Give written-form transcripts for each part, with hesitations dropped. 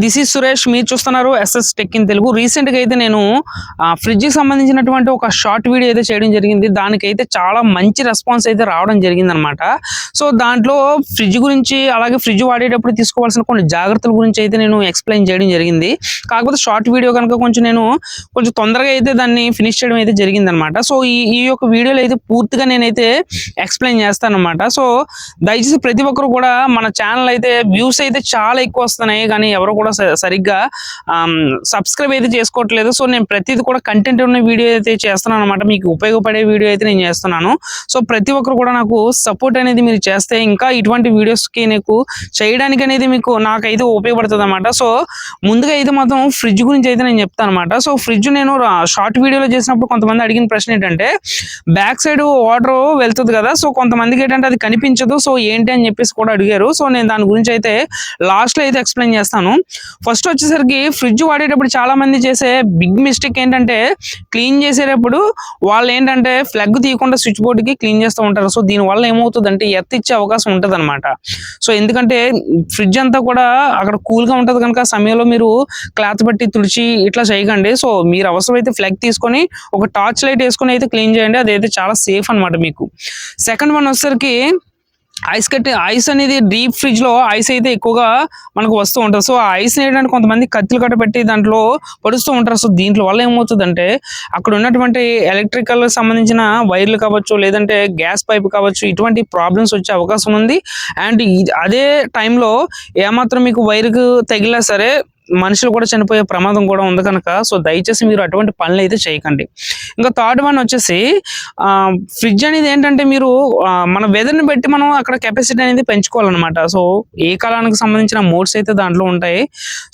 This is Suresh. మీరు చూస్తున్నారు SS tech in Telugu. Recent గా అయితే నేను ఫ్రిడ్జ్ కి సంబంధించినటువంటి ఒక షార్ట్ వీడియో అయితే చేయడం జరిగింది. దానికైతే చాలా మంచి రెస్పాన్స్ అయితే రావడం జరిగింది అనమాట. సో దాంట్లో ఫ్రిడ్జ్ గురించి, అలాగే ఫ్రిడ్జ్ వాడేటప్పుడు తీసుకోవాల్సిన కొన్ని జాగ్రత్తల గురించి అయితే నేను ఎక్స్ప్లెయిన్ చేయడం జరిగింది. కాకపోతే షార్ట్ వీడియో కనుక నేను కొంచెం తొందరగా అయితే దాన్ని ఫినిష్ చేయడం అయితే జరిగింది అనమాట. సో ఈ యొక్క వీడియోలో అయితే పూర్తిగా నేనైతే ఎక్స్ప్లెయిన్ చేస్తాను అనమాట. సో దయచేసి ప్రతి ఒక్కరు కూడా మన ఛానల్ అయితే వ్యూస్ అయితే చాలా ఎక్కువ వస్తున్నాయి, కానీ ఎవరు కూడా సరిగ్గా సబ్స్క్రైబ్ అయితే చేసుకోవట్లేదు. సో నేను ప్రతిది కూడా కంటెంట్ ఉన్న వీడియో అయితే చేస్తున్నాను అనమాట. మీకు ఉపయోగపడే వీడియో అయితే నేను చేస్తున్నాను. సో ప్రతి ఒక్కరు కూడా నాకు సపోర్ట్ అనేది మీరు చేస్తే ఇంకా ఇటువంటి వీడియోస్కి నాకు చేయడానికి అనేది నాకైతే ఉపయోగపడుతుంది అనమాట. సో ముందుగా అయితే మాత్రం ఫ్రిడ్జ్ గురించి అయితే నేను చెప్తాను అనమాట. సో ఫ్రిడ్జ్ నేను షార్ట్ వీడియోలో చేసినప్పుడు కొంతమంది అడిగిన ప్రశ్న ఏంటంటే, బ్యాక్ సైడ్ వాటర్ వెళ్తుంది కదా, సో కొంతమందికి ఏంటంటే అది కనిపించదు, సో ఏంటి అని చెప్పేసి కూడా అడిగారు. సో నేను దాని గురించి అయితే లాస్ట్ లో అయితే ఎక్స్ప్లెయిన్ చేస్తాను. ఫస్ట్ వచ్చేసరికి ఫ్రిడ్జ్ వాడేటప్పుడు చాలా మంది చేసే బిగ్ మిస్టేక్ ఏంటంటే, క్లీన్ చేసేటప్పుడు వాళ్ళు ఏంటంటే ప్లగ్ తీయకుండా స్విచ్ బోర్డ్ కి క్లీన్ చేస్తూ ఉంటారు. సో దీని వల్ల ఏమవుతుందంటే ఎర్త్ ఇచ్చే అవకాశం ఉంటుంది అనమాట. సో ఎందుకంటే ఫ్రిడ్జ్ అంతా కూడా అక్కడ కూల్ గా ఉంటది కనుక సమయంలో మీరు క్లాత్ బట్టి తుడిచి ఇట్లా చేయకండి. సో మీరు అవసరమైతే ప్లగ్ తీసుకొని ఒక టార్చ్ లైట్ వేసుకొని అయితే క్లీన్ చేయండి. అదైతే చాలా సేఫ్ అనమాట మీకు. సెకండ్ వన్ వచ్చేసరికి ఐస్ అనేది డీప్ ఫ్రిడ్జ్ లో ఐస్ అయితే ఎక్కువగా మనకు వస్తూ ఉంటుంది. సో ఆ ఐస్ ఏంటంటే కొంతమంది కత్తులు కట్ట పెట్టి దాంట్లో పడుస్తూ ఉంటారు. సో దీంట్లో వల్ల ఏమవుతుందంటే అక్కడ ఉన్నటువంటి ఎలక్ట్రికల్ సంబంధించిన వైర్లు కావచ్చు, లేదంటే గ్యాస్ పైప్ కావచ్చు, ఇటువంటి ప్రాబ్లమ్స్ వచ్చే అవకాశం ఉంది. అండ్ అదే టైంలో ఏమాత్రం మీకు వైర్కు తగిలినా సరే మనుషులు కూడా చనిపోయే ప్రమాదం కూడా ఉంది కనుక సో దయచేసి మీరు అటువంటి పనులు అయితే చేయకండి. ఇంకా థర్డ్ వన్ వచ్చేసి ఫ్రిడ్జ్ అనేది ఏంటంటే మీరు మన వెదర్ని బట్టి మనం అక్కడ కెపాసిటీ అనేది పెంచుకోవాలన్నమాట. సో ఏ కాలానికి సంబంధించిన మోడ్స్ అయితే దాంట్లో ఉంటాయి.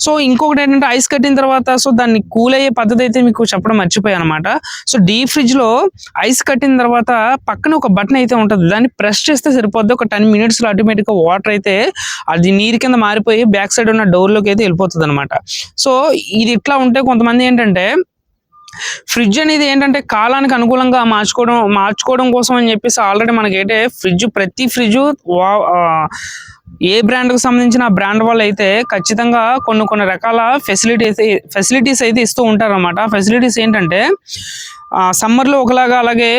సో ఇంకొకటి ఏంటంటే ఐస్ కట్టిన తర్వాత సో దాన్ని కూల్ అయ్యే పద్ధతి అయితే మీకు చెప్పడం మర్చిపోయాను అనమాట. సో డీప్ ఫ్రిడ్జ్ లో ఐస్ కట్టిన తర్వాత పక్కన ఒక బటన్ అయితే ఉంటుంది, దాన్ని ప్రెస్ చేస్తే సరిపోద్ది. ఒక 10 minutes లో ఆటోమేటిక్ గా వాటర్ అయితే అది నీరు కింద మారిపోయి బ్యాక్ సైడ్ ఉన్న డోర్ లోకి అయితే వెళ్ళిపోతుంది అనమాట. సో ఇది ఇట్లా ఉంటే కొంతమంది ఏంటంటే ఫ్రిడ్జ్ అనేది ఏంటంటే కాలానికి అనుకూలంగా మార్చుకోవడం కోసం అని చెప్పేసి ఆల్రెడీ మనకైతే ప్రతి ఫ్రిడ్జ్ ఏ బ్రాండ్ కు సంబంధించిన ఆ బ్రాండ్ వాళ్ళు అయితే ఖచ్చితంగా కొన్ని రకాల ఫెసిలిటీస్ అయితే ఇస్తూ ఉంటారు అనమాట. ఫెసిలిటీస్ ఏంటంటే సమ్మర్లో ఒకలాగా, అలాగే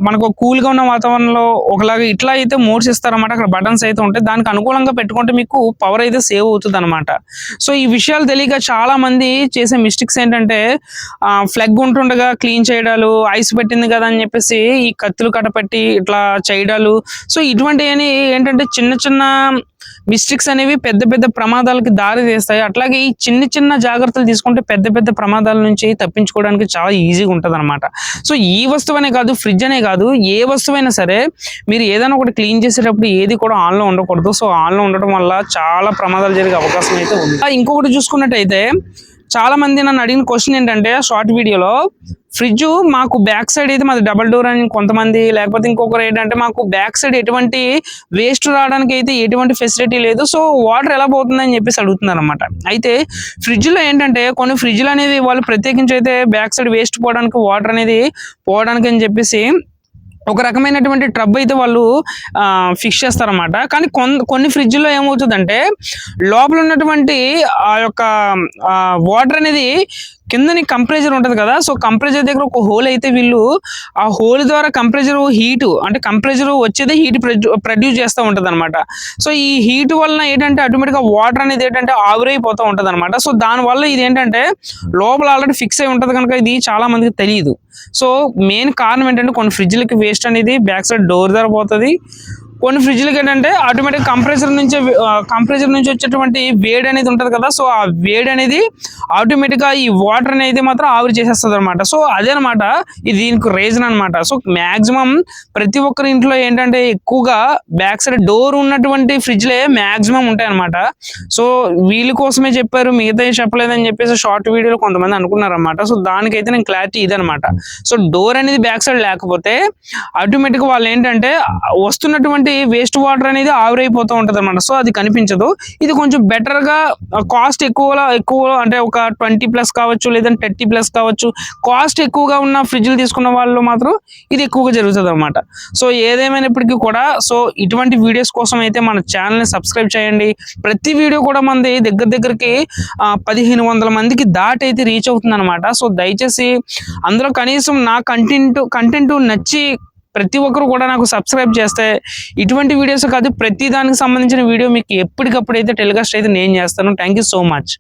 మనకు కూల్గా ఉన్న వాతావరణంలో ఒకలాగా ఇట్లా అయితే మోడ్స్ ఇస్తారన్నమాట. అక్కడ బటన్స్ అయితే ఉంటాయి, దానికి అనుకూలంగా పెట్టుకుంటే మీకు పవర్ అయితే సేవ్ అవుతుంది అనమాట. సో ఈ విషయాలు తెలియక చాలా మంది చేసే మిస్టేక్స్ ఏంటంటే ఫ్లగ్ ఉంటుండగా క్లీన్ చేయడాలు, ఐస్ పెట్టింది కదా అని చెప్పేసి ఈ కత్తులు కట్టపెట్టి ఇట్లా చేయడాలు. సో ఇటువంటివి ఏంటంటే చిన్న మిస్టేక్స్ అనేవి పెద్ద ప్రమాదాలకి దారి తీస్తాయి. అట్లాగే ఈ చిన్న జాగ్రత్తలు తీసుకుంటే పెద్ద ప్రమాదాల నుంచి తప్పించుకోవడానికి చాలా ఈజీగా ఉంటుంది అనమాట. సో ఈ వస్తువనే కాదు, ఫ్రిడ్జ్ అనే కాదు, ఏ వస్తువైనా సరే మీరు ఏదైనా ఒకటి క్లీన్ చేసేటప్పుడు ఏది కూడా ఆన్లో ఉండకూడదు. సో ఆన్లో ఉండటం వల్ల చాలా ప్రమాదాలు జరిగే అవకాశం అయితే ఉంది. ఇంకొకటి చూసుకున్నట్టయితే చాలా మంది నన్ను అడిగిన క్వశ్చన్ ఏంటంటే షార్ట్ వీడియోలో, ఫ్రిడ్జ్ మాకు బ్యాక్ సైడ్ అయితే మాది డబుల్ డోర్ అని కొంతమంది, లేకపోతే ఇంకొకరు ఏంటంటే మాకు బ్యాక్ సైడ్ ఎటువంటి వేస్ట్ రావడానికి అయితే ఎటువంటి ఫెసిలిటీ లేదు, సో వాటర్ ఎలా పోతుందని చెప్పేసి అడుగుతున్నారు అనమాట. అయితే ఫ్రిడ్జ్ లో ఏంటంటే కొన్ని ఫ్రిడ్జ్లు అనేది వాళ్ళు ప్రత్యేకించి అయితే బ్యాక్ సైడ్ వేస్ట్ పోవడానికి, వాటర్ అనేది పోవడానికి అని చెప్పేసి ఒక రకమైనటువంటి ట్రబ్ అయితే వాళ్ళు ఫిక్స్ చేస్తారన్నమాట. కానీ కొన్ని ఫ్రిడ్జ్లో ఏమవుతుందంటే లోపల ఉన్నటువంటి ఆ యొక్క వాటర్ అనేది కిందని కంప్రెజర్ ఉంటుంది కదా, సో కంప్రెజర్ దగ్గర ఒక హోల్ అయితే వీళ్ళు ఆ హోల్ ద్వారా కంప్రెజర్ వచ్చేదే హీట్ ప్రొడ్యూస్ చేస్తూ ఉంటుంది అనమాట. సో ఈ హీట్ వలన ఏంటంటే ఆటోమేటిక్గా వాటర్ అనేది ఏంటంటే ఆవిరైపోతూ ఉంటుంది అనమాట. సో దానివల్ల ఇది ఏంటంటే లోపల ఆల్రెడీ ఫిక్స్ అయి ఉంటుంది కనుక ఇది చాలా మందికి తెలియదు. సో మెయిన్ కారణం ఏంటంటే కొన్ని ఫ్రిడ్జ్లకి వేస్ట్ అనేది బ్యాక్ సైడ్ డోర్ ద్వారా పోతుంది. కొన్ని ఫ్రిడ్జ్లకి ఏంటంటే ఆటోమేటిక్ కంప్రెసర్ నుంచి వచ్చేటువంటి వేడి అనేది ఉంటుంది కదా, సో ఆ వేడి అనేది ఆటోమేటిక్గా ఈ వాటర్ అనేది మాత్రం ఆవిరి చేసేస్తుంది అనమాట. సో అదేనమాట ఇది దీనికి రీజన్ అనమాట. సో మ్యాక్సిమం ప్రతి ఒక్కరి ఇంట్లో ఏంటంటే ఎక్కువగా బ్యాక్ సైడ్ డోర్ ఉన్నటువంటి ఫ్రిడ్జ్లే మ్యాక్సిమం ఉంటాయి అనమాట. సో వీళ్ళ కోసమే చెప్పారు, మిగతా చెప్పలేదని చెప్పేసి షార్ట్ వీడియోలో కొంతమంది అనుకున్నారన్నమాట. సో దానికైతే నేను క్లారిటీ ఇదనమాట. సో డోర్ అనేది బ్యాక్ సైడ్ లేకపోతే ఆటోమేటిక్గా వాళ్ళు ఏంటంటే వస్తున్నటువంటి ఉన్నటువంటి వేస్ట్ వాటర్ అనేది ఆవిరైపోతూ ఉంటుంది అనమాట. సో అది కనిపించదు. ఇది కొంచెం బెటర్గా కాస్ట్ ఎక్కువ అంటే ఒక 20+ కావచ్చు, లేదంటే 30+ కావచ్చు. కాస్ట్ ఎక్కువగా ఉన్న ఫ్రిడ్జ్లు తీసుకున్న వాళ్ళు మాత్రం ఇది ఎక్కువగా జరుగుతుంది అనమాట. సో ఏదేమైనప్పటికీ కూడా సో ఇటువంటి వీడియోస్ కోసం అయితే మన ఛానల్ని సబ్స్క్రైబ్ చేయండి. ప్రతి వీడియో కూడా మనది దగ్గరికి 1500 మందికి దాటైతే రీచ్ అవుతుంది అనమాట. సో దయచేసి అందులో కనీసం నా కంటెంట్ నచ్చి ప్రతి ఒక్కరు కూడా నాకు సబ్స్క్రైబ్ చేస్తే ఇటువంటి వీడియోస్ కాదు, ప్రతి దానికి సంబంధించిన వీడియో మీకు ఎప్పటికప్పుడు అయితే టెలికాస్ట్ అయితే నేను చేస్తాను. Thank you so much.